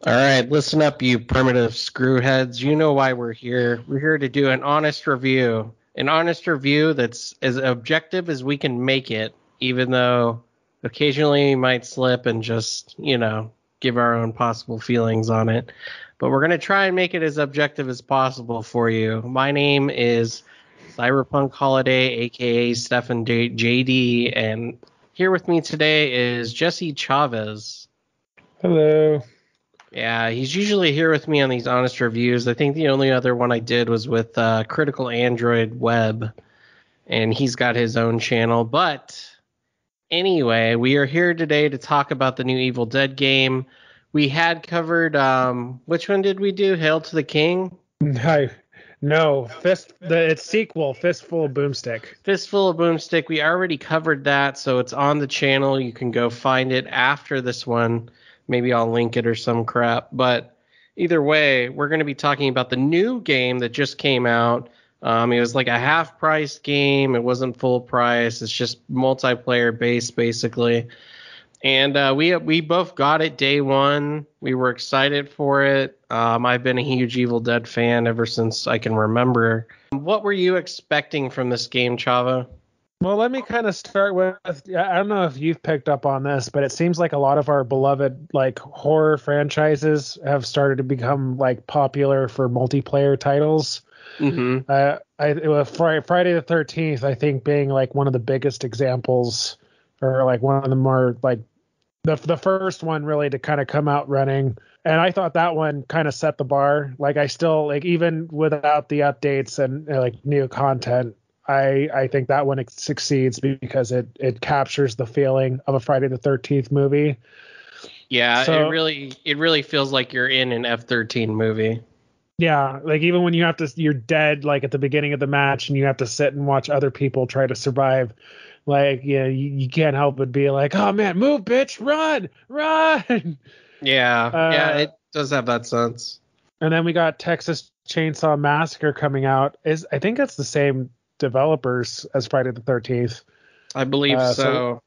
All right, listen up, you primitive screwheads. You know why we're here. We're here to do an honest review. An honest review that's as objective as we can make it, even though occasionally we might slip and just, give our own possible feelings on it. But we're going to try and make it as objective as possible for you. My name is Cyberpunk Holiday, aka Stefan JD, and here with me today is Jesse Chavez. Hello. Yeah, he's usually here with me on these honest reviews. I think the only other one I did was with Critical Android Web, and he's got his own channel. But anyway, we are here today to talk about the new Evil Dead game. We had covered, which one did we do? Hail to the King? No, its sequel, Fistful of Boomstick. Fistful of Boomstick. We already covered that, so it's on the channel. You can go find it after this one. Maybe I'll link it or some crap. But either way, we're going to be talking about the new game that just came out. It was like a half-priced game. It wasn't full price. It's just multiplayer based, basically. And we both got it day one. We were excited for it. I've been a huge Evil Dead fan ever since I can remember. What were you expecting from this game, Chava? Well, let me kind of start with, I don't know if you've picked up on this, but it seems like a lot of our beloved horror franchises have started to become popular for multiplayer titles. Mm-hmm. It was Friday the 13th, I think, being one of the biggest examples, or one of the more the first one really to kind of come out running. And I thought that one kind of set the bar. I still even without the updates and new content, I think that one succeeds because it captures the feeling of a Friday the 13th movie. Yeah, so, it really feels like you're in an F-13 movie. Yeah, even when you're dead at the beginning of the match and you have to sit and watch other people try to survive. You can't help but be like, oh man, move, bitch, run. Yeah, it does have that sense. And then we got Texas Chainsaw Massacre coming out. I think that's the same developers as Friday the 13th. I believe so.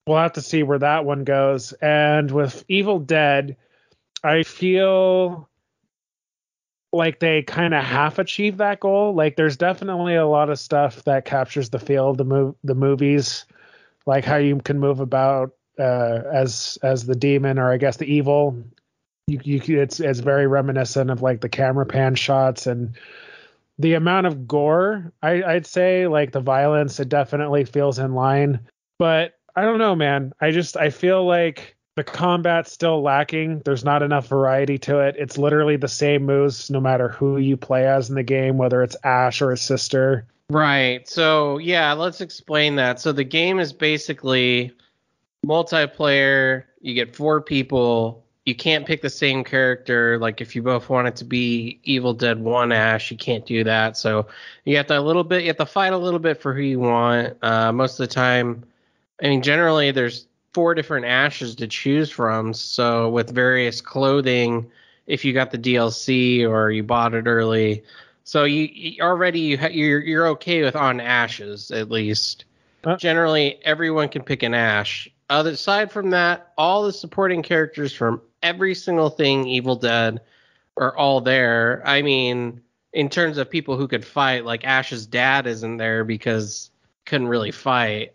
We'll have to see where that one goes. And with Evil Dead, I feel like they kind of half achieved that goal. There's definitely a lot of stuff that captures the feel of the movies, like how you can move about as the demon, or I guess the evil. It's very reminiscent of the camera pan shots and the amount of gore. I'd say the violence, it definitely feels in line, but I don't know, man. I feel like the combat's still lacking. There's not enough variety to it. It's literally the same moves no matter who you play as in the game, whether it's Ash or his sister. Right. So, yeah, let's explain that. So the game is basically multiplayer. You get 4 people. You can't pick the same character. If you both want it to be Evil Dead 1 Ash, you can't do that. So you have to fight a little bit for who you want. Most of the time, generally there's 4 different Ashes to choose from. So with various clothing, if you got the DLC or you bought it early, so you're okay with on Ashes at least. Generally, everyone can pick an Ash. Aside from that, all the supporting characters from every single thing Evil Dead are all there. In terms of people who could fight, Ash's dad isn't there because couldn't really fight.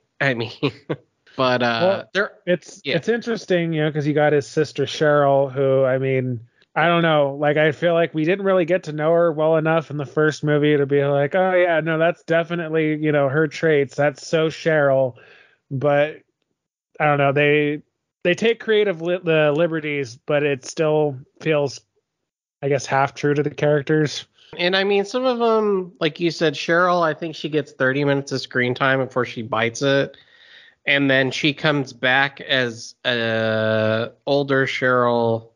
But it's interesting, because you got his sister Cheryl, who I don't know, I feel like we didn't really get to know her well enough in the first movie to be like, oh yeah, no, that's definitely her traits. That's so Cheryl. But I don't know, they take creative liberties, but it still feels, I guess, half true to the characters. And some of them, like you said, Cheryl, I think she gets 30 minutes of screen time before she bites it. And then she comes back as older Cheryl.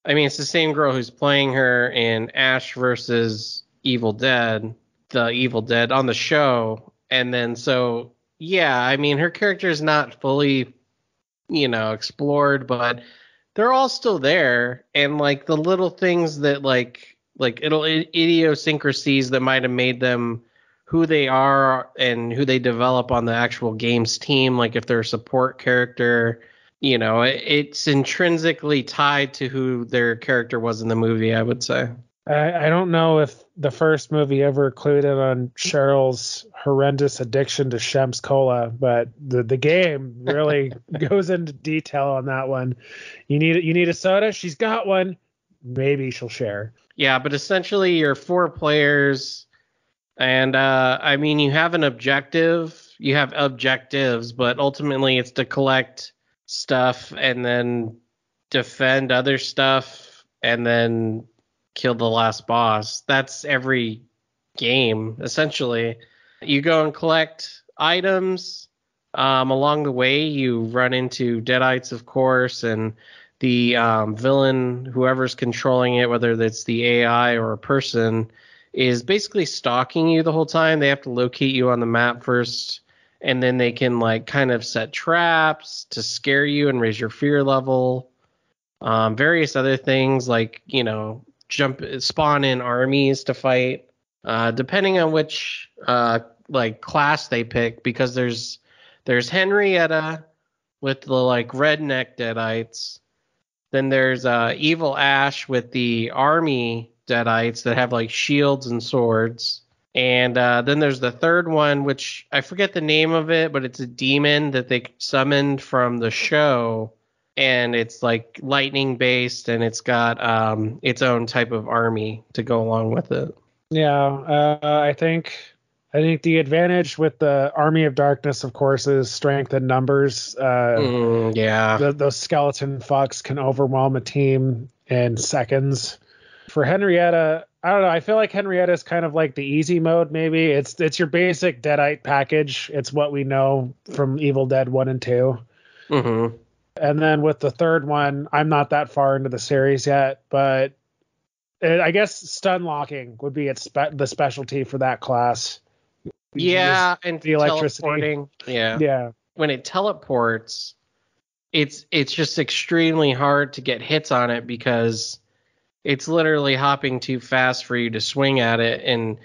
It's the same girl who's playing her in Ash versus Evil Dead, the Evil Dead on the show. And then, so, yeah, her character is not fully, explored, but they're all still there. And, the little things that, idiosyncrasies that might have made them who they are and who they develop on the actual game's team, if they're a support character, it's intrinsically tied to who their character was in the movie, I would say. I don't know if the first movie ever included on Cheryl's horrendous addiction to Shem's Cola, but the game really goes into detail on that one. You need a soda? She's got one. Maybe she'll share. Yeah, but essentially you're four players, and I mean you have an objective. You have objectives, but ultimately it's to collect stuff and then defend other stuff and then kill the last boss. That's every game, essentially. You go and collect items. Along the way, you run into Deadites, of course, and the villain, whoever's controlling it, whether it's the AI or a person, is basically stalking you the whole time. They have to locate you on the map first, and then they can kind of set traps to scare you and raise your fear level. Various other things like spawn in armies to fight, depending on which class they pick, because there's Henrietta with the redneck Deadites. Then there's Evil Ash with the army Deadites that have shields and swords. And then there's the third one, which I forget the name of it, but it's a demon that they summoned from the show. And it's lightning based, and it's got its own type of army to go along with it. Yeah, I think the advantage with the Army of Darkness, of course, is strength in numbers. Yeah. Those skeleton fucks can overwhelm a team in seconds. For Henrietta, I don't know. I feel like Henrietta is kind of like the easy mode. Maybe it's your basic Deadite package. It's what we know from Evil Dead 1 and 2. Mm-hmm. And then with the third one, I'm not that far into the series yet, but I guess stun locking would be the specialty for that class. Yeah, and the electricity. Teleporting. Yeah. Yeah. When it teleports, it's just extremely hard to get hits on it because it's literally hopping too fast for you to swing at it, and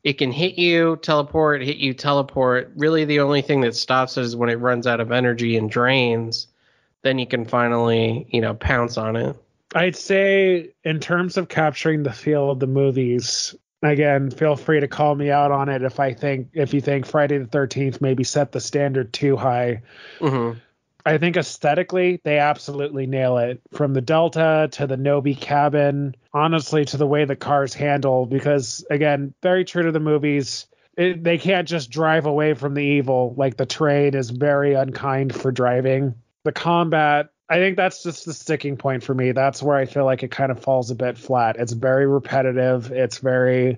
it can hit you, teleport, hit you, teleport. Really, the only thing that stops it is when it runs out of energy and drains. Then you can finally, pounce on it. I'd say in terms of capturing the feel of the movies, again, feel free to call me out on it if you think Friday the 13th maybe set the standard too high. Mm-hmm. I think aesthetically, they absolutely nail it. From the Delta to the Nobi cabin, honestly, to the way the cars handle, because, again, very true to the movies. They can't just drive away from the evil. The terrain is very unkind for driving. The combat, I think that's just the sticking point for me. That's where I feel like it kind of falls a bit flat. It's very repetitive. It's very,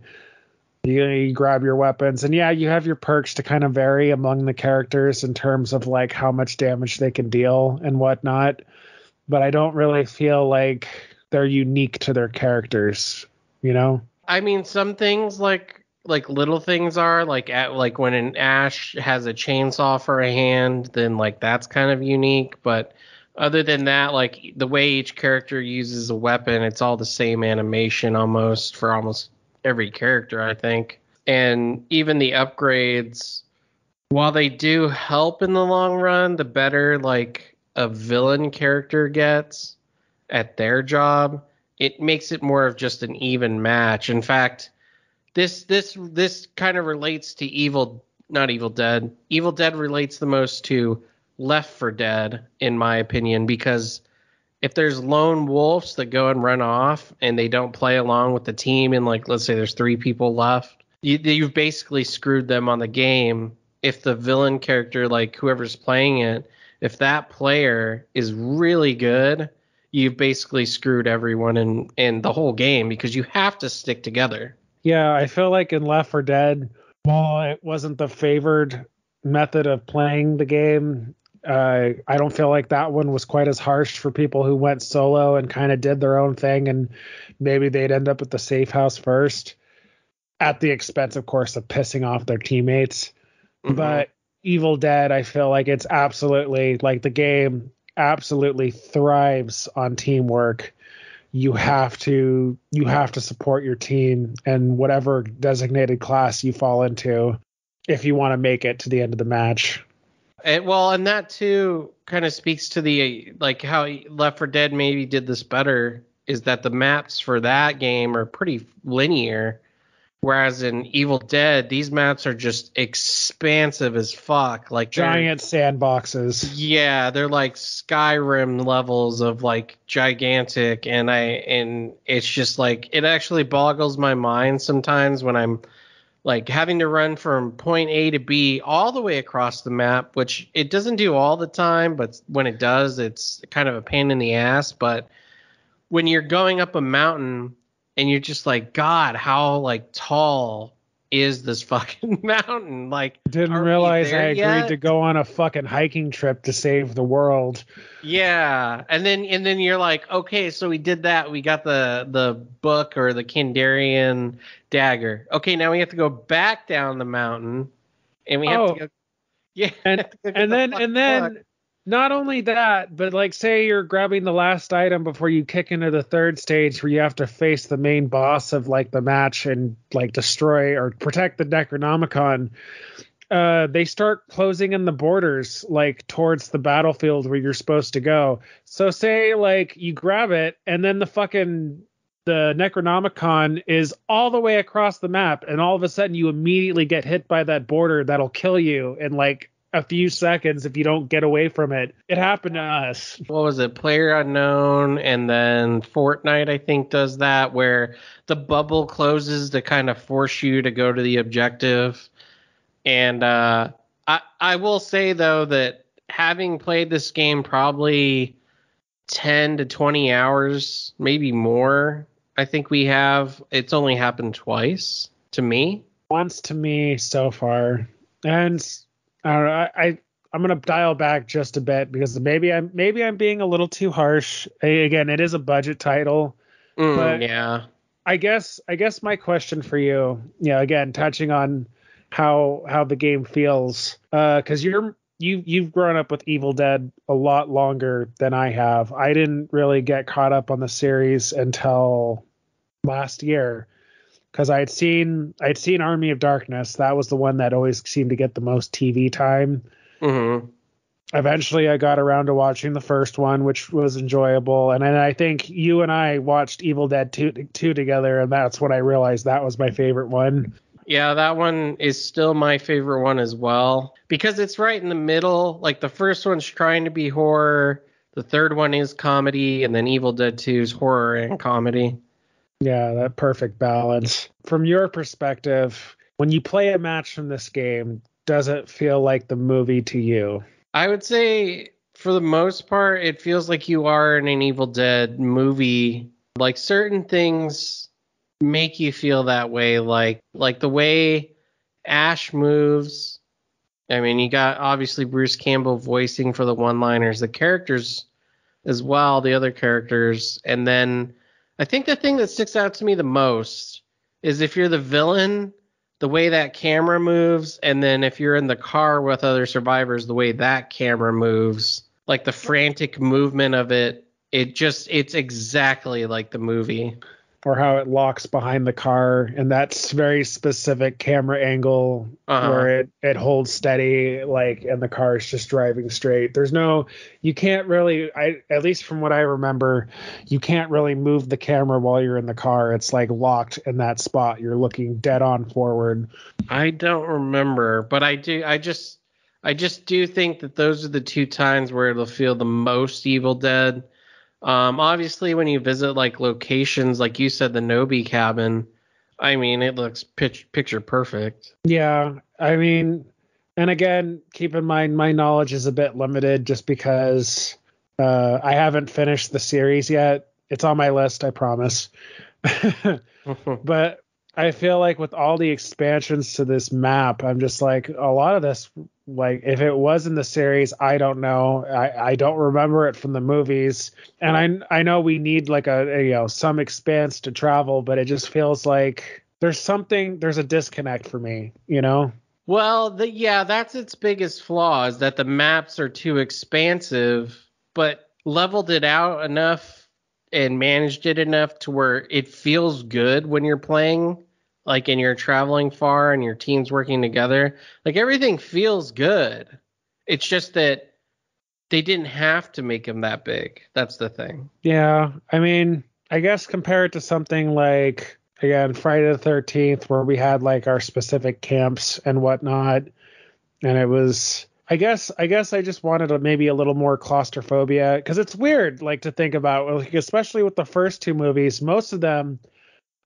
you grab your weapons, and yeah, you have your perks to kind of vary among the characters in terms of how much damage they can deal and whatnot. But I don't really feel like they're unique to their characters, I mean, some things like little things are when an Ash has a chainsaw for a hand, then that's kind of unique. But other than that, the way each character uses a weapon, it's all the same animation almost for almost every character, I think. And even the upgrades, while they do help in the long run, the better a villain character gets at their job, it makes it more of just an even match. In fact, this kind of relates to not Evil Dead. Evil Dead relates the most to Left 4 Dead, in my opinion, because if there's lone wolves that go and run off and they don't play along with the team, and let's say there's 3 people left, you've basically screwed them on the game. If the villain character, whoever's playing it, if that player is really good, you've basically screwed everyone in the whole game, because you have to stick together. Yeah, I feel like in Left 4 Dead, while it wasn't the favored method of playing the game, I don't feel like that one was quite as harsh for people who went solo and kind of did their own thing, and maybe they'd end up at the safe house first, at the expense, of course, of pissing off their teammates. Mm-hmm. But Evil Dead, I feel like it's absolutely, the game absolutely thrives on teamwork. You have to support your team and whatever designated class you fall into if you want to make it to the end of the match. And that too kind of speaks to the like how Left 4 Dead maybe did this better is that the maps for that game are pretty linear. Whereas in Evil Dead, these maps are just expansive as fuck. Like Giant sandboxes. yeah, they're like Skyrim levels of like gigantic, and it's just like it actually boggles my mind sometimes when I'm like having to run from point A to B all the way across the map, which it doesn't do all the time, but when it does, it's kind of a pain in the ass. But when you're going up a mountain and you're just like, God, how like tall is this fucking mountain? Like, Didn't are we realize I there agreed to yet? go on a fucking hiking trip to save the world. Yeah, and then you're like, okay, so we did that. We got the book or the Kandarian dagger. Okay, now we have to go back down the mountain, and we have to Oh, go. Yeah, and have to go get and the then fucking and book. then not only that, but like say you're grabbing the last item before you kick into the third stage where you have to face the main boss of like the match and like destroy or protect the Necronomicon. They start closing in the borders like towards the battlefield where you're supposed to go. So say like you grab it and then the Necronomicon is all the way across the map, and all of a sudden you immediately get hit by that border that'll kill you in like a few seconds if you don't get away from it. It happened to us. What was it? Player Unknown, and then Fortnite, I think, does that where the bubble closes to kind of force you to go to the objective. And I will say though that having played this game probably 10 to 20 hours, maybe more, I think we have. It's only happened twice to me. Once to me so far, and I don't know. I'm gonna dial back just a bit because maybe I'm being a little too harsh. Again, it is a budget title, but Yeah. I guess my question for you, again touching on how the game feels, because you've grown up with Evil Dead a lot longer than I have. I didn't really get caught up on the series until last year because I'd seen Army of Darkness. That was the one that always seemed to get the most TV time. hmm Eventually, I got around to watching the first one, which was enjoyable, and then I think you and I watched Evil Dead 2 together, and that's when I realized that was my favorite one. Yeah, that one is still my favorite one as well because it's right in the middle. Like the first one's trying to be horror, the third one is comedy, and then Evil Dead 2 is horror and comedy. Yeah, that perfect balance. From your perspective, when you play a match from this game, does it feel like the movie to you? I would say for the most part, it feels like you are in an Evil Dead movie. Like certain things make you feel that way, like the way Ash moves. I mean, you got obviously Bruce Campbell voicing for the one-liners, the characters as well, the other characters, and then I think the thing that sticks out to me the most is if you're the villain, the way that camera moves, and then if you're in the car with other survivors, the way that camera moves, like the frantic movement of it, it's exactly like the movie. Or how it locks behind the car and that's very specific camera angle Uh-huh. where it holds steady, like, and the car is just driving straight. You can't really, at least from what I remember, you can't really move the camera while you're in the car. It's like locked in that spot. You're looking dead on forward. I don't remember, but I just do think that those are the two times where it'll feel the most Evil Dead. Obviously, when you visit like locations, like you said, the Nobi cabin, I mean, it looks picture perfect. Yeah, I mean, and again, keep in mind my knowledge is a bit limited just because I haven't finished the series yet. It's on my list, I promise. But I feel like with all the expansions to this map, I'm just like a lot of this, like if it was in the series, I don't know. I don't remember it from the movies, and I know we need like some expanse to travel, but it just feels like there's a disconnect for me. Well, yeah, that's its biggest flaw is that the maps are too expansive, but leveled it out enough and managed it enough to where it feels good when you're playing, like and you're traveling far and your team's working together. Like everything feels good. It's just that they didn't have to make him that big. That's the thing. Yeah, I mean, I guess compared to something like, again, Friday the 13th, where we had like our specific camps and whatnot, and it was, I guess I just wanted maybe a little more claustrophobia, because it's weird, like, to think about, like, especially with the first two movies, most of them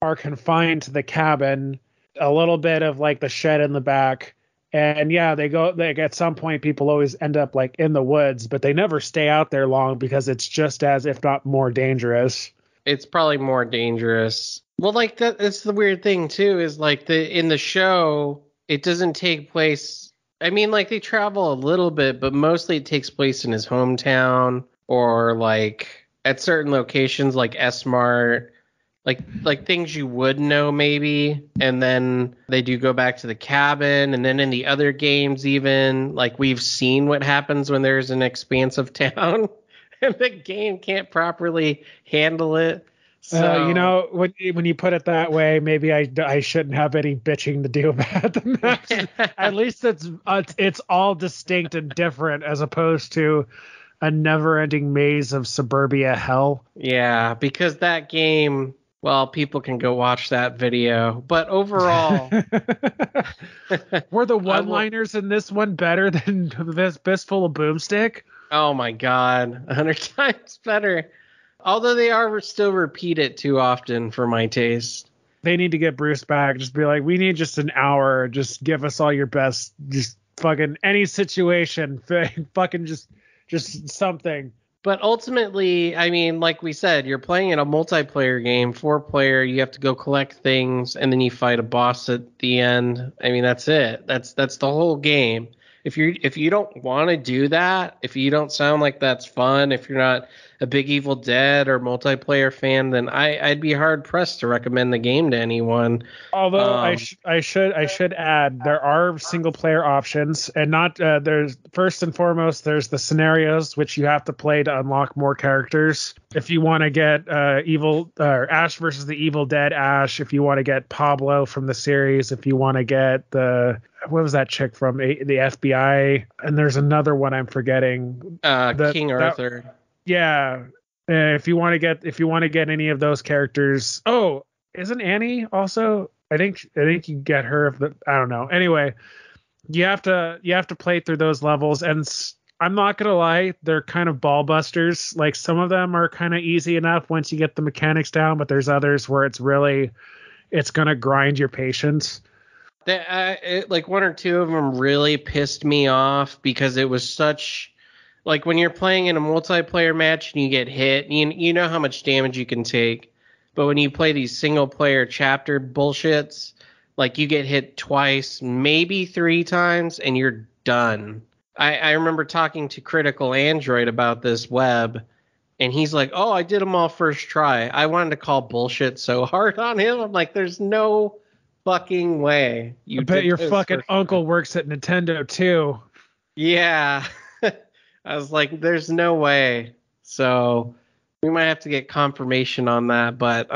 are confined to the cabin, a little bit of like the shed in the back. And yeah, they go, like, at some point people always end up like in the woods, but they never stay out there long because it's just as, if not more, dangerous. It's probably more dangerous. Well, like that's the weird thing too, is like in the show, it doesn't take place. I mean, like they travel a little bit, but mostly it takes place in his hometown or like at certain locations like S Mart, like things you would know maybe. And then they do go back to the cabin, and then in the other games even, like we've seen what happens when there's an expansive town and the game can't properly handle it. So When you put it that way, maybe I shouldn't have any bitching to do about the maps. At least it's all distinct and different, as opposed to a never-ending maze of suburbia hell. yeah, because that game, well, people can go watch that video. But overall, Were the I will. one-liners in this one better than this Fistful of Boomstick? Oh my God, 100 times better. Although they are still repeat it too often for my taste. They need to get Bruce back. Just be like, we need just an hour. Just give us all your best. Just fucking any situation. Fucking just something. But ultimately, I mean, like we said, you're playing in a multiplayer game, 4-player. You have to go collect things, and then you fight a boss at the end. I mean, that's it. That's the whole game. If you don't want to do that, if you don't sound like that's fun, if you're not a big Evil Dead or multiplayer fan, then I'd be hard pressed to recommend the game to anyone. Although I should add, there are single player options, and not there's, first and foremost, there's the scenarios which you have to play to unlock more characters. If you want to get Ash versus the Evil Dead Ash, if you want to get Pablo from the series, if you want to get what was that chick from the FBI, and there's another one I'm forgetting. King Arthur. Yeah. If you want to get any of those characters. Oh, isn't Annie also? I think you get her if I don't know. Anyway, you have to play through those levels, and I'm not gonna lie, they're kind of ball busters. Like, some of them are kind of easy enough once you get the mechanics down, but there's others where it's gonna grind your patience. Like one or two of them really pissed me off because it was such. Like when you're playing in a multiplayer match and you get hit, you know how much damage you can take. But when you play these single player chapter bullshits, like you get hit twice, maybe 3 times, and you're done. I remember talking to Critical Android about this web, and he's like, oh, I did them all first try. I wanted to call bullshit so hard on him. I'm like, there's no fucking way. I bet your fucking uncle works at Nintendo too. Yeah. I was like, there's no way. So we might have to get confirmation on that. But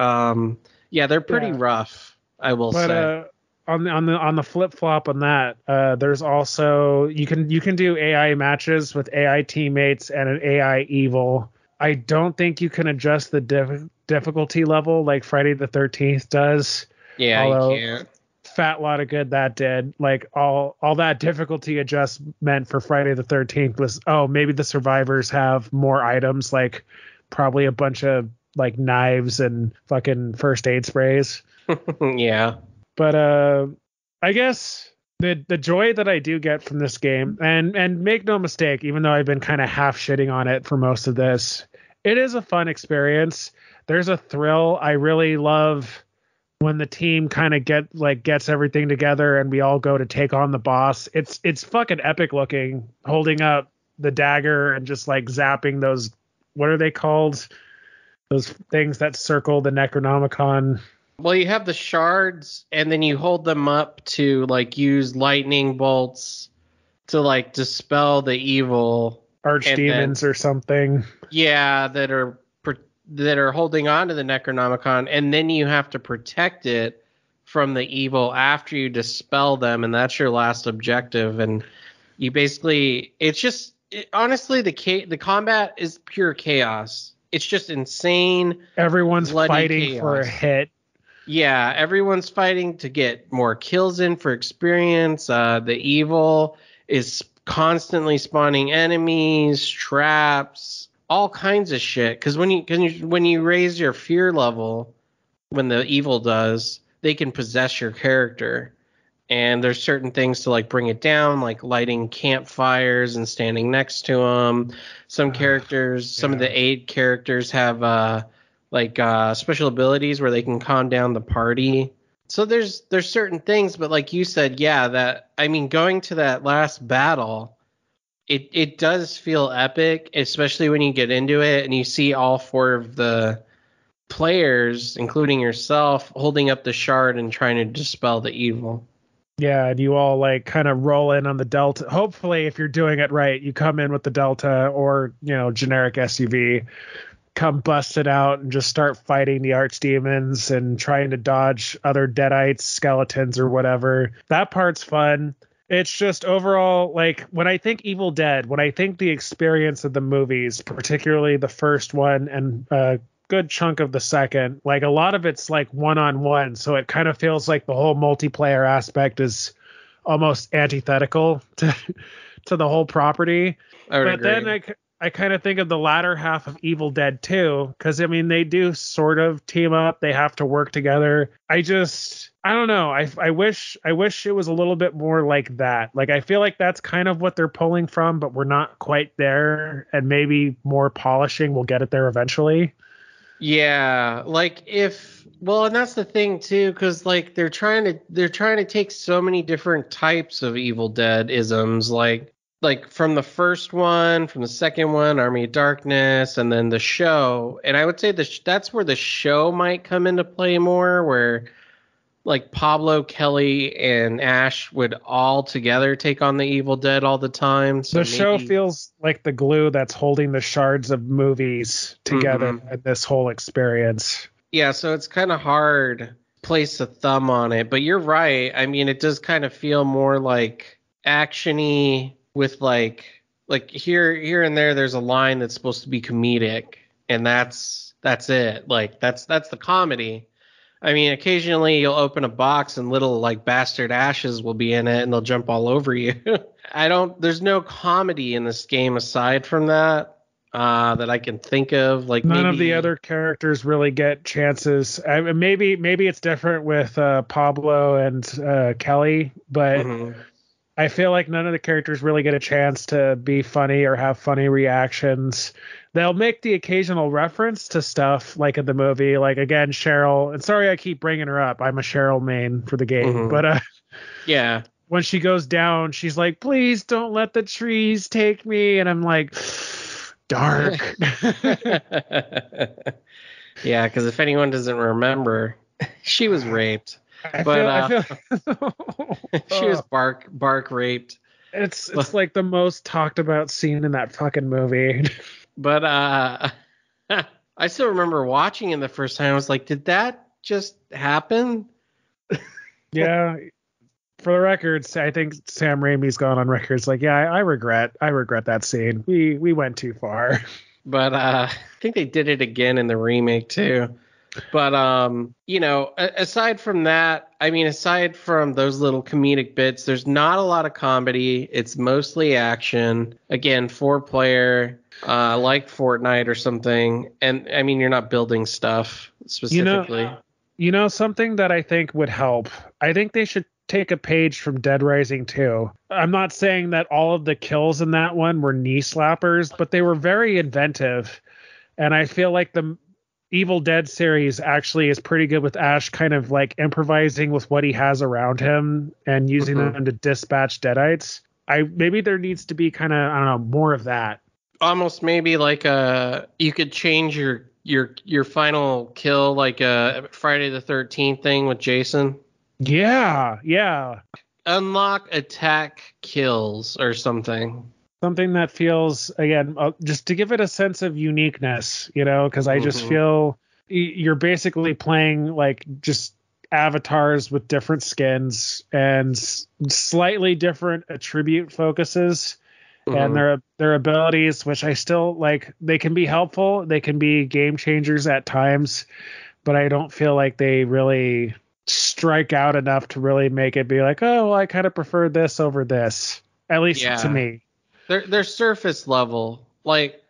yeah, they're pretty rough, I will say. On the flip flop on that, there's also you can do AI matches with AI teammates and an AI evil. I don't think you can adjust the difficulty level like Friday the 13th does. Yeah, although, you can't. Fat lot of good that did. Like all that difficulty adjustment for Friday the 13th was, oh, maybe the survivors have more items, like probably a bunch of like knives and fucking first aid sprays. Yeah. But I guess the joy that I do get from this game, and make no mistake, even though I've been kind of half shitting on it for most of this, it is a fun experience. There's a thrill. I really love when the team kind of gets everything together and we all go to take on the boss. It's fucking epic looking, holding up the dagger and just like zapping those, what are they called? Those things that circle the Necronomicon. Well, you have the shards, and then you hold them up to like use lightning bolts to like dispel the evil Archdemons or something. Yeah, that are holding on to the Necronomicon, and then you have to protect it from the evil after you dispel them, and that's your last objective. And You basically, honestly, the combat is pure chaos. It's just insane. Everyone's Bloody fighting for a chaos. hit. Yeah, everyone's fighting to get more kills in for experience. The evil is constantly spawning enemies, traps, all kinds of shit. Because when you raise your fear level, when the evil does, they can possess your character. And there's certain things to like bring it down, like lighting campfires and standing next to them. Some characters, some of the aid characters have special abilities where they can calm down the party. So there's certain things, but like you said, yeah, going to that last battle, it does feel epic, especially when you get into it and you see all four of the players, including yourself, holding up the shard and trying to dispel the evil. Yeah, and you all like kind of roll in on the Delta. Hopefully, if you're doing it right, you come in with the Delta or, generic SUV, come bust it out and just start fighting the archdemons and trying to dodge other deadites, skeletons, or whatever. That part's fun. It's just overall, like, when I think Evil Dead, when I think the experience of the movies, particularly the first one and good chunk of the second, like a lot of it's like one-on-one, so it kind of feels like the whole multiplayer aspect is almost antithetical to the whole property. I would But agree. then I kind of think of the latter half of Evil Dead 2, because I mean they do sort of team up, they have to work together. I don't know. I wish it was a little bit more like that. Like I feel like that's kind of what they're pulling from, but we're not quite there, and maybe more polishing will get it there eventually. Yeah, and that's the thing too, because like they're trying to take so many different types of Evil Dead isms, like from the first one, from the second one, Army of Darkness, and then the show. And I would say that's where the show might come into play more, where like Pablo, Kelly, and Ash would all together take on the Evil Dead all the time. So The show feels like the glue that's holding the shards of movies together in this whole experience. Yeah, so it's kind of hard to place a thumb on it, but you're right. I mean, it does kind of feel more like actiony with like here and there's a line that's supposed to be comedic, and that's it. Like that's the comedy. I mean, occasionally you'll open a box and little like bastard ashes will be in it and they'll jump all over you. There's no comedy in this game aside from that that I can think of. Like none of the other characters really get chances. Maybe it's different with Pablo and Kelly, but I feel like none of the characters really get a chance to be funny or have funny reactions. They'll make the occasional reference to stuff like in the movie, like again, Cheryl. And sorry, I keep bringing her up. I'm a Cheryl main for the game, but yeah, when she goes down, she's like, "Please don't let the trees take me," and I'm like, dark. Yeah, because if anyone doesn't remember, she was raped. I feel she was bark raped. It's like the most talked about scene in that fucking movie. But I still remember watching it the first time. I was like, did that just happen? Yeah. For the records, I think Sam Raimi's gone on records like, yeah, I regret that scene. We went too far. But I think they did it again in the remake too. But aside from that, I mean, aside from those little comedic bits, there's not a lot of comedy. It's mostly action. Again, 4-player, like Fortnite or something. And I mean, you're not building stuff specifically. Something that I think would help. I think they should take a page from Dead Rising 2. I'm not saying that all of the kills in that one were knee slappers, but they were very inventive. And I feel like the Evil Dead series actually is pretty good with Ash kind of like improvising with what he has around him and using them to dispatch deadites. Maybe there needs to be kind of, I don't know, more of that. Almost maybe like you could change your final kill like a Friday the 13th thing with Jason. Yeah. Unlock attack kills or something. Something that feels, again, just to give it a sense of uniqueness, because I just feel you're basically playing like just avatars with different skins and slightly different attribute focuses and their abilities, which I still like. They can be helpful, they can be game changers at times, but I don't feel like they really strike out enough to really make it be like, oh, well, I kind of prefer this over this, at least to me. They're surface level. Like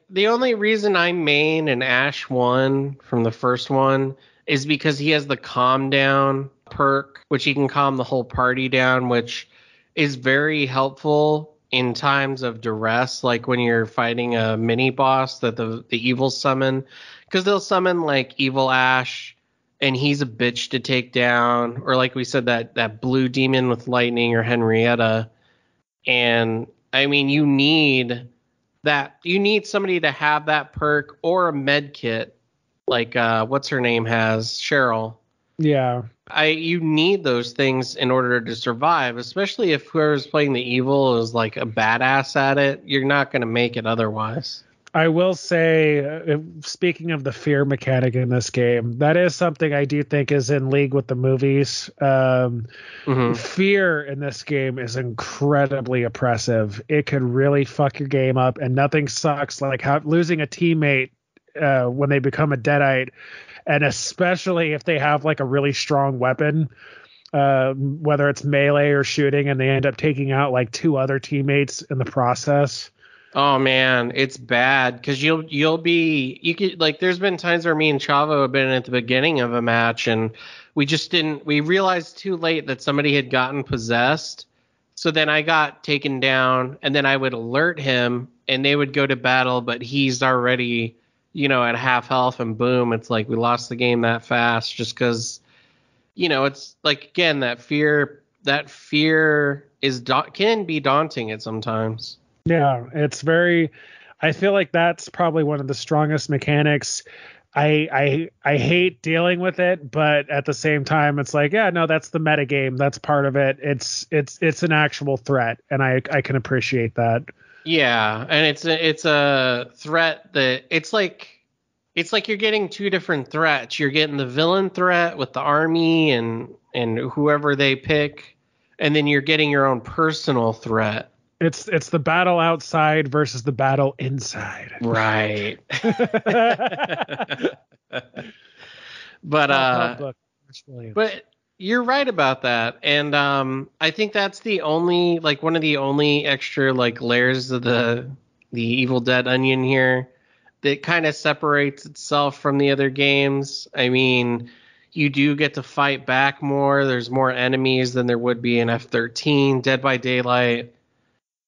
the only reason I main an Ash 1 from the first one is because he has the calm down perk, which he can calm the whole party down, which is very helpful in times of duress, like when you're fighting a mini boss that the evil summon, because they'll summon like evil Ash and he's a bitch to take down, or like we said, that blue demon with lightning or Henrietta. And I mean, you need somebody to have that perk or a med kit, like what's her name has, Cheryl. Yeah. You need those things in order to survive, especially if whoever's playing the evil is like a badass at it. You're not going to make it otherwise. I will say, speaking of the fear mechanic in this game, that is something I do think is in league with the movies. Fear in this game is incredibly oppressive. It could really fuck your game up, and nothing sucks like losing a teammate when they become a Deadite, and especially if they have like a really strong weapon, whether it's melee or shooting, and they end up taking out like 2 other teammates in the process. Oh man, it's bad because you could like there's been times where me and Chavo have been at the beginning of a match and we realized too late that somebody had gotten possessed. So then I got taken down and then I would alert him and they would go to battle, but he's already, at half health and boom, it's like we lost the game that fast just because, it's like, again, that fear can be daunting at sometimes. Yeah, I feel like that's probably one of the strongest mechanics. I hate dealing with it, but at the same time, it's like, yeah, no, that's the meta game. That's part of it. It's an actual threat, and I can appreciate that. Yeah, and it's a threat that it's like you're getting 2 different threats. You're getting the villain threat with the army and whoever they pick, and then you're getting your own personal threat. It's the battle outside versus the battle inside. Right. But you're right about that. And I think that's the only, like, one of the only extra like layers of the Evil Dead onion here that kind of separates itself from the other games. I mean, you do get to fight back more. There's more enemies than there would be in F13. Dead by Daylight,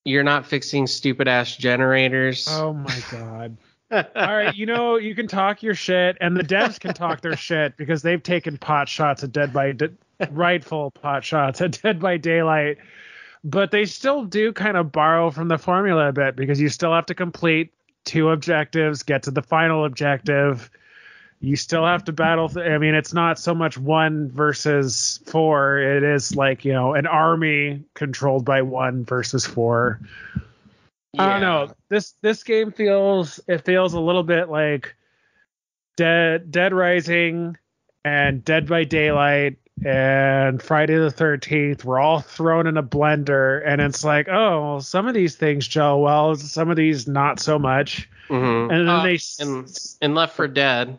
you're not fixing stupid ass generators. Oh my god. All right, you can talk your shit, and the devs can talk their shit because they've taken rightful pot shots at Dead by Daylight, but they still do kind of borrow from the formula a bit because you still have to complete 2 objectives, get to the final objective. You still have to battle. I mean, it's not so much 1 versus 4. It is like, an army controlled by 1 versus 4. Yeah. I don't know. This game feels a little bit like Dead Rising and Dead by Daylight and Friday the 13th were all thrown in a blender, and it's like, oh, some of these things gel well, some of these not so much. Mm-hmm. And then and Left 4 Dead.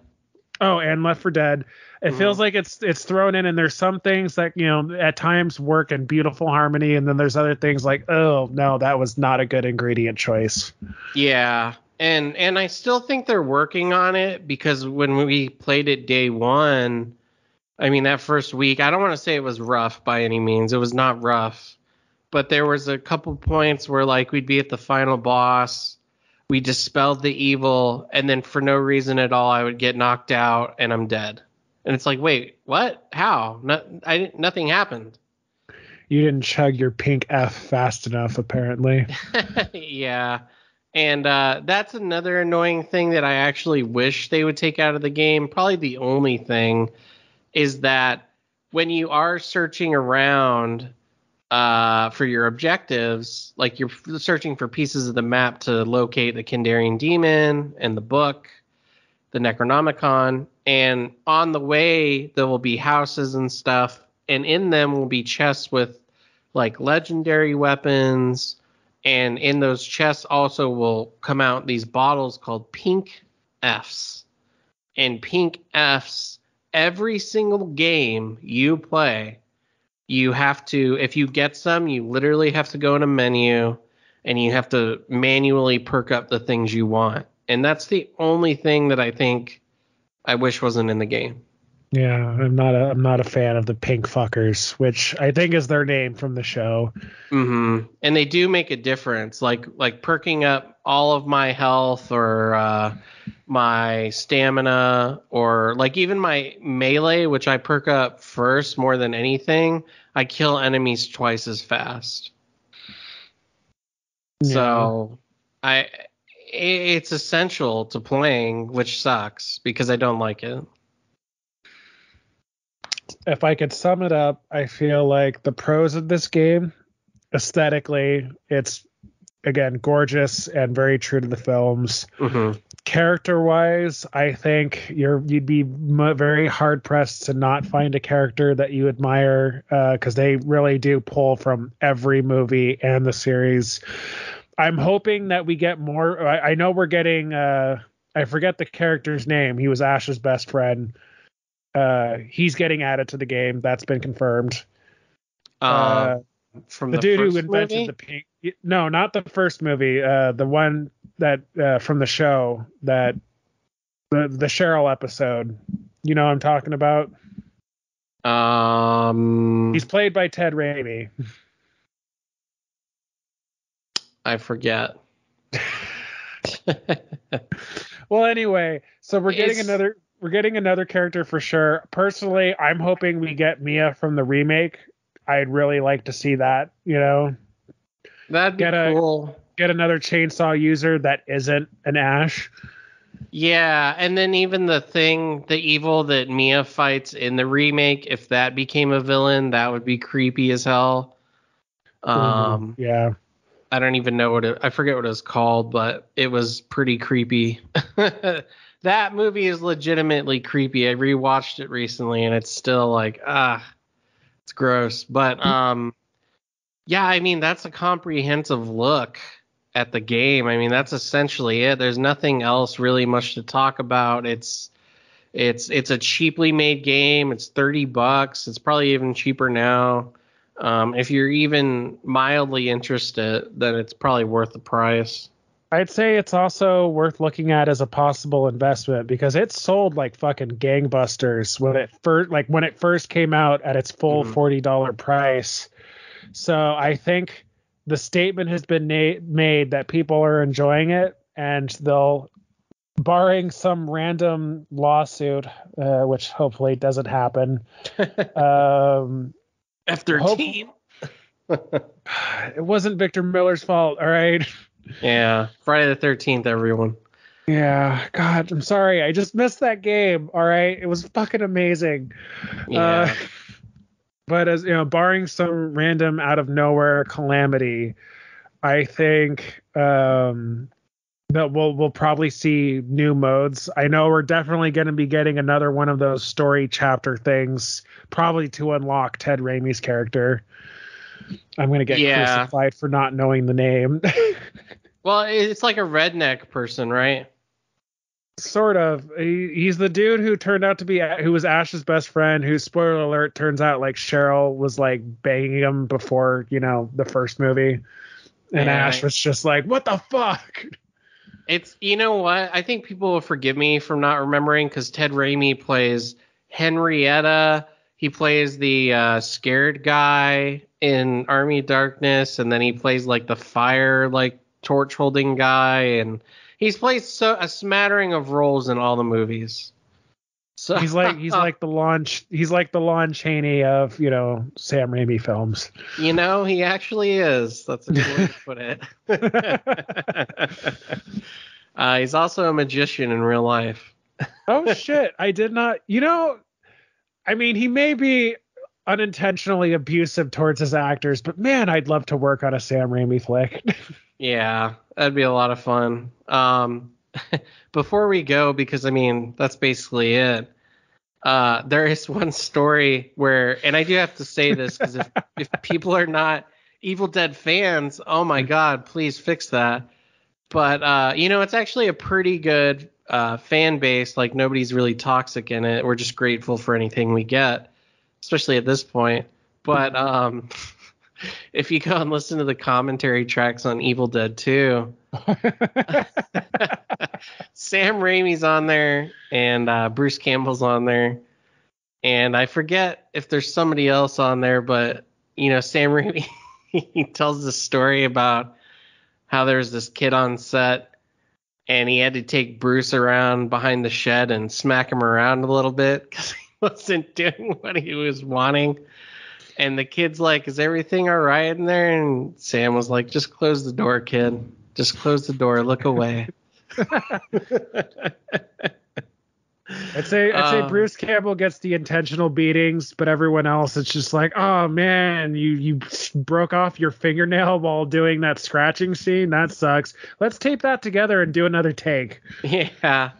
Oh, and Left 4 Dead. It feels like it's thrown in, and there's some things that, at times work in beautiful harmony, and then there's other things like, oh, no, that was not a good ingredient choice. Yeah, and I still think they're working on it because when we played it day 1, I mean, that first week, I don't want to say it was rough by any means. It was not rough. But there was a couple points where, like, we'd be at the final boss, we dispelled the evil, and then for no reason at all, I would get knocked out and I'm dead. And it's like, wait, what? How? Nothing happened. You didn't chug your pink F fast enough, apparently. Yeah. And that's another annoying thing that I actually wish they would take out of the game. Probably the only thing is that when you are searching around for your objectives, like you're searching for pieces of the map to locate the Kandarian demon and the book, the Necronomicon, and on the way there will be houses and stuff, and in them will be chests with like legendary weapons, and in those chests also will come out these bottles called pink Fs. And pink Fs, every single game you play, you have to, if you get some, you literally have to go in a menu and you have to manually perk up the things you want. And that's the only thing that I think I wish wasn't in the game. Yeah, I'm not a fan of the pink fuckers, which I think is their name from the show. Mm-hmm. And they do make a difference, like perking up all of my health or my stamina, or like even my melee, which I perk up first more than anything. I kill enemies twice as fast. Yeah. So it's essential to playing, which sucks because I don't like it. If I could sum it up, I feel like the pros of this game, aesthetically, it's again gorgeous and very true to the films. Mm-hmm. Character-wise, I think you'd be very hard pressed to not find a character that you admire, because they really do pull from every movie and the series. I'm hoping that we get more. I know we're getting. I forget the character's name. He was Ash's best friend. He's getting added to the game. That's been confirmed. From the dude who invented movie? The pink. No, not the first movie. The one that from the show, that the Cheryl episode. You know what I'm talking about? He's played by Ted Raimi. I forget. Well, anyway, so we're getting another character for sure. Personally, I'm hoping we get Mia from the remake. I'd really like to see that, you know. That'd be cool. Get another chainsaw user that isn't an Ash. Yeah, and then even the evil that Mia fights in the remake, if that became a villain, that would be creepy as hell. Yeah. I don't even know I forget what it was called, but it was pretty creepy. That movie is legitimately creepy. I rewatched it recently and it's still like, it's gross. But yeah, I mean, that's a comprehensive look at the game. I mean, that's essentially it. There's nothing else really much to talk about. It's a cheaply made game. It's $30. It's probably even cheaper now. If you're even mildly interested, then it's probably worth the price. I'd say it's also worth looking at as a possible investment because it sold like fucking gangbusters when it first came out at its full $40 price. So I think the statement has been made that people are enjoying it, and they'll, barring some random lawsuit, which hopefully doesn't happen. F-13. It wasn't Victor Miller's fault, all right? Yeah, Friday the 13th, everyone. Yeah, God, I'm sorry. I just missed that game, all right? It was fucking amazing. Yeah. But as you know, barring some random out of nowhere calamity, I think that we'll probably see new modes. I know we're definitely going to be getting another one of those story chapter things, probably to unlock Ted Raimi's character. I'm going to get crucified for not knowing the name. Well, it's like a redneck person, right? Sort of. He's the dude who turned out to be, who was Ash's best friend, who, spoiler alert, turns out like Cheryl was like banging him before, you know, the first movie. And Ash was just like, what the fuck? It's, you know what? I think people will forgive me for not remembering because Ted Raimi plays Henrietta. He plays the scared guy in Army of Darkness, and then he plays like the fire, like torch holding guy, and he's played a smattering of roles in all the movies. So he's like the Lon Chaney of, you know, Sam Raimi films. You know, he actually is. That's a good way to put it. He's also a magician in real life. Oh shit! I did not. You know, I mean, he may be unintentionally abusive towards his actors, but man, I'd love to work on a Sam Raimi flick. Yeah, that'd be a lot of fun. before we go, because I mean that's basically it. There is one story where, and I do have to say this because if people are not Evil Dead fans, oh my God, please fix that. But it's actually a pretty good fan base. Like nobody's really toxic in it. We're just grateful for anything we get, especially at this point. But if you go and listen to the commentary tracks on Evil Dead 2, Sam Raimi's on there and Bruce Campbell's on there. And I forget if there's somebody else on there, but, Sam Raimi, he tells the story about how there's this kid on set and he had to take Bruce around behind the shed and smack him around a little bit because he wasn't doing what he was wanting. And the kid's like, is everything all right in there? And Sam was like, just close the door, kid. Just close the door. Look away. I'd say Bruce Campbell gets the intentional beatings, but everyone else, it's just like, oh man, you broke off your fingernail while doing that scratching scene. That sucks. Let's tape that together and do another take. Yeah.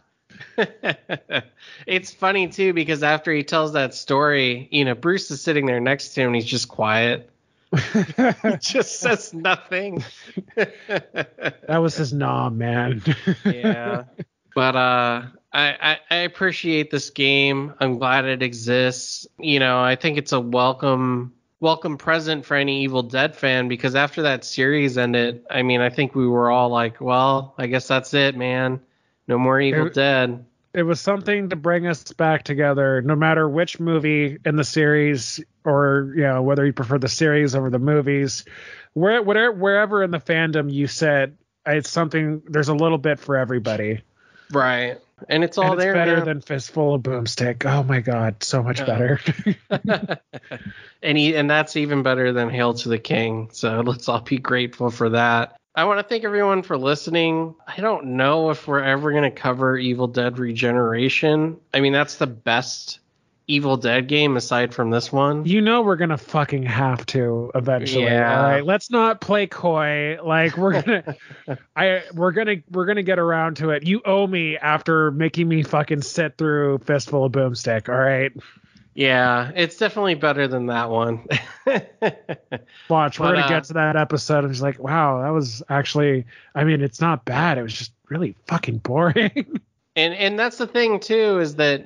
It's funny too because after he tells that story, Bruce is sitting there next to him and he's just quiet. He just says nothing. That was his nom, man. Yeah. But I appreciate this game. I'm glad it exists. I think it's a welcome present for any Evil Dead fan because after that series ended, I mean, I think we were all like, well, I guess that's it, man. No more Evil Dead. It was something to bring us back together, no matter which movie in the series or, whether you prefer the series over the movies, wherever in the fandom you sit, it's something, there's a little bit for everybody. Right. And it's all there. It's better than Fistful of Boomstick. Oh my God. So much better. And that's even better than Hail to the King. So let's all be grateful for that. I want to thank everyone for listening. I don't know if we're ever going to cover Evil Dead Regeneration. I mean, that's the best Evil Dead game aside from this one. We're going to fucking have to eventually. Yeah. All right. Let's not play coy. Like we're going to get around to it. You owe me after making me fucking sit through Fistful of Boomstick. All right. Yeah, it's definitely better than that one. Watch, we're going to get to that episode and just like, wow, that was actually, I mean, it's not bad. It was just really fucking boring. And that's the thing too, is that,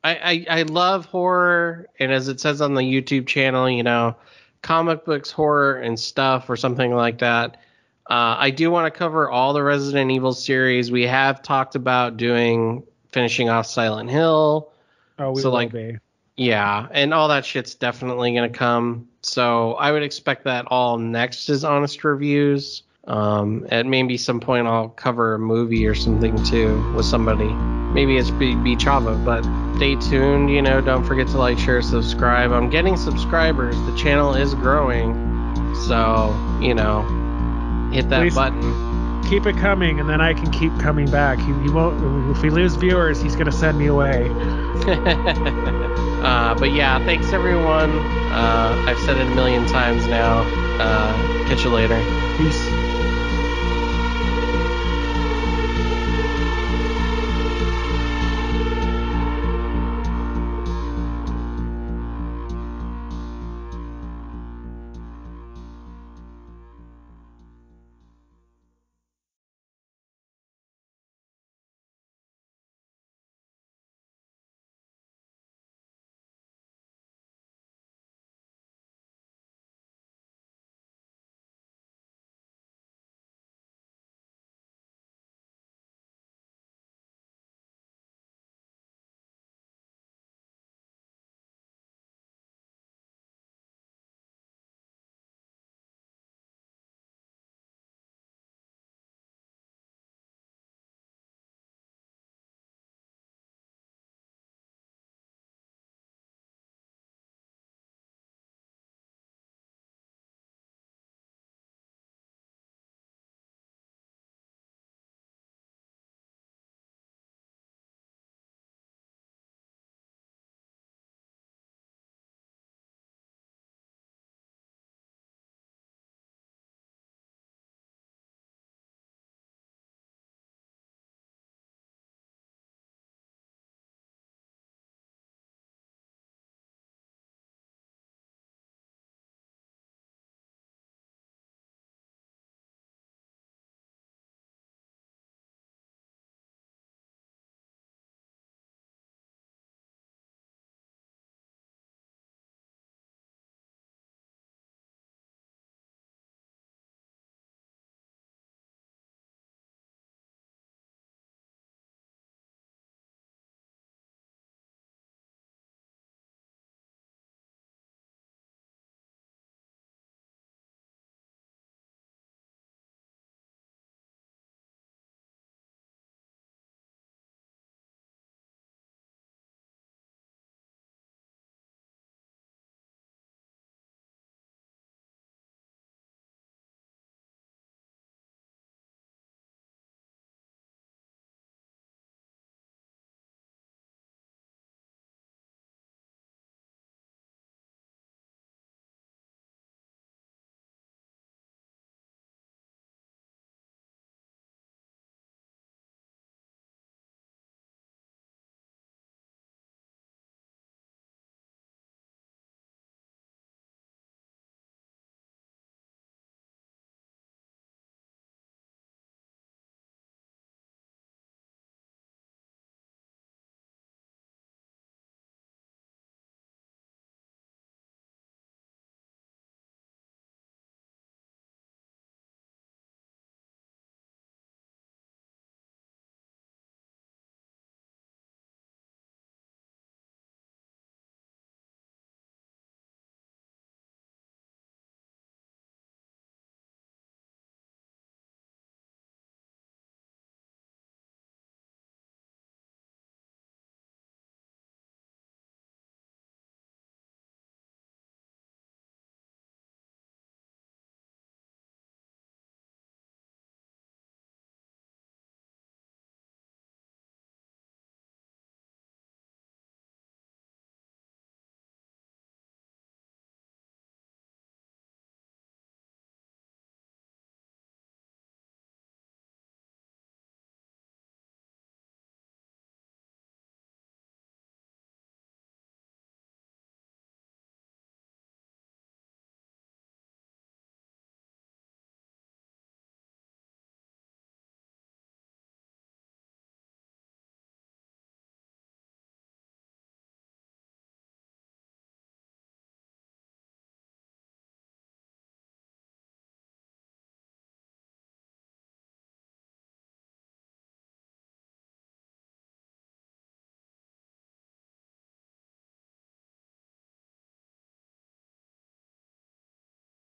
I love horror. And as it says on the YouTube channel, comic books, horror and stuff or something like that. I do want to cover all the Resident Evil series. We have talked about finishing off Silent Hill. Oh, we will be. Yeah, and all that shit's definitely going to come. So I would expect that all next is Honest Reviews. At maybe some point I'll cover a movie or something too with somebody. Maybe it's be Chavez, but stay tuned. Don't forget to like, share, subscribe. I'm getting subscribers. The channel is growing. So, hit that button. Keep it coming, and then I can keep coming back. He won't. If we lose viewers, he's going to send me away. But yeah, thanks everyone. I've said it a million times now. Catch you later. Peace.